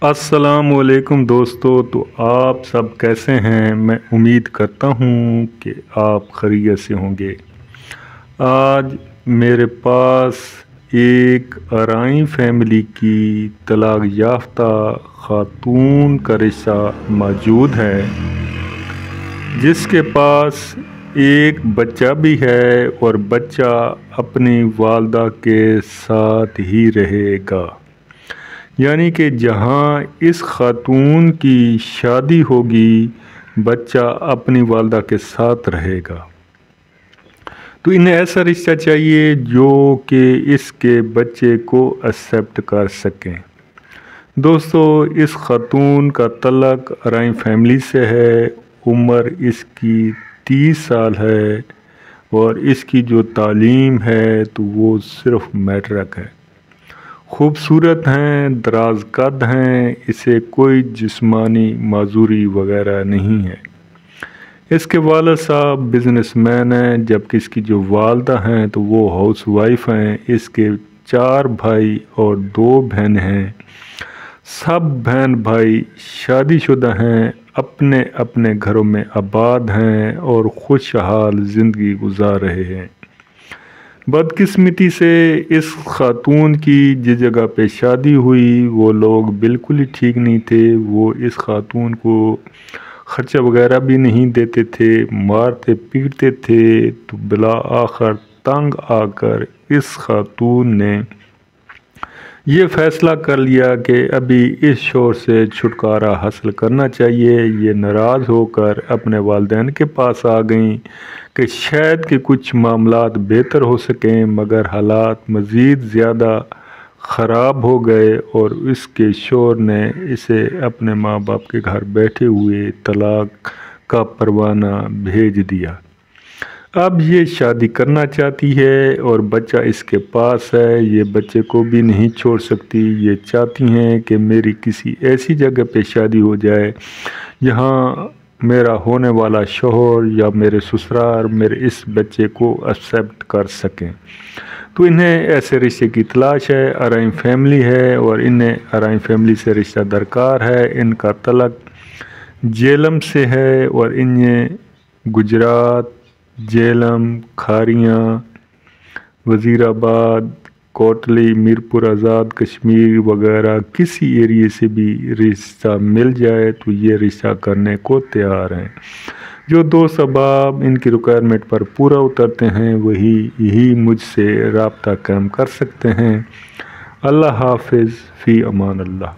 السلام علیکم دوستو، تو آپ سب کیسے ہیں؟ میں امید کرتا ہوں کہ آپ خیریت سے ہوں گے۔ آج میرے پاس ایک ارائیں فیملی کی طلاق یافتہ خاتون کا رشتہ موجود ہے، جس کے پاس ایک بچہ بھی ہے اور بچہ اپنی والدہ کے ساتھ ہی رہے گا، یعنی کہ جہاں اس خاتون کی شادی ہوگی بچہ اپنی والدہ کے ساتھ رہے گا۔ تو انہیں ایسا رشتہ چاہیے جو کہ اس کے بچے کو ایکسیپٹ کر سکیں۔ دوستو، اس خاتون کا تعلق ارائیں فیملی سے ہے، عمر اس کی 30 سال ہے اور اس کی جو تعلیم ہے تو وہ صرف میٹرک ہے۔ خوبصورت ہیں، دراز قد ہیں، اسے کوئی جسمانی معذوری وغیرہ نہیں ہے۔ اس کے والد صاحب بزنس مین ہیں، جبکہ اس کی جو والدہ ہیں تو وہ ہاؤس وائف ہیں۔ اس کے 4 بھائی اور 2 بہنیں ہیں۔ سب بہن بھائی شادی شدہ ہیں، اپنے اپنے گھروں میں آباد ہیں اور خوشحال زندگی گزار رہے ہیں۔ بدقسمتی سے اس خاتون کی جس جگہ پہ شادی ہوئی وہ لوگ بالکل ہی ٹھیک نہیں تھے۔ وہ اس خاتون کو خرچہ وغیرہ بھی نہیں دیتے تھے، مارتے پیٹتے تھے۔ تو بالآخر تنگ آ کر اس خاتون نے یہ فیصلہ کر لیا کہ ابھی اس شوہر سے چھٹکارا حاصل کرنا چاہیے۔ یہ ناراض ہو کر اپنے والدین کے پاس آ گئیں کہ شاید کہ کچھ معاملات بہتر ہو سکیں، مگر حالات مزید زیادہ خراب ہو گئے اور اس کے شوہر نے اسے اپنے ماں باپ کے گھر بیٹھے ہوئے طلاق کا پروانہ بھیج دیا۔ اب یہ شادی کرنا چاہتی ہے اور بچہ اس کے پاس ہے، یہ بچے کو بھی نہیں چھوڑ سکتی۔ یہ چاہتی ہیں کہ میری کسی ایسی جگہ پہ شادی ہو جائے جہاں میرا ہونے والا شوہر یا میرے سسرال میرے اس بچے کو ایکسیپٹ کر سکیں۔ تو انہیں ایسے رشتے کی تلاش ہے، ارائیں فیملی ہے اور انہیں ارائیں فیملی سے رشتہ درکار ہے۔ ان کا تعلق جہلم سے ہے اور انہیں گجرات، جہلم، کھاریاں، وزیر آباد، کوٹلی، میرپور آزاد کشمیر وغیرہ کسی ایریے سے بھی رشتہ مل جائے تو یہ رشتہ کرنے کو تیار ہیں۔ جو دوست احباب ان کی ریکوائرمنٹ پر پورا اترتے ہیں وہی مجھ سے رابطہ قائم کر سکتے ہیں۔ اللہ حافظ، فی امان اللہ۔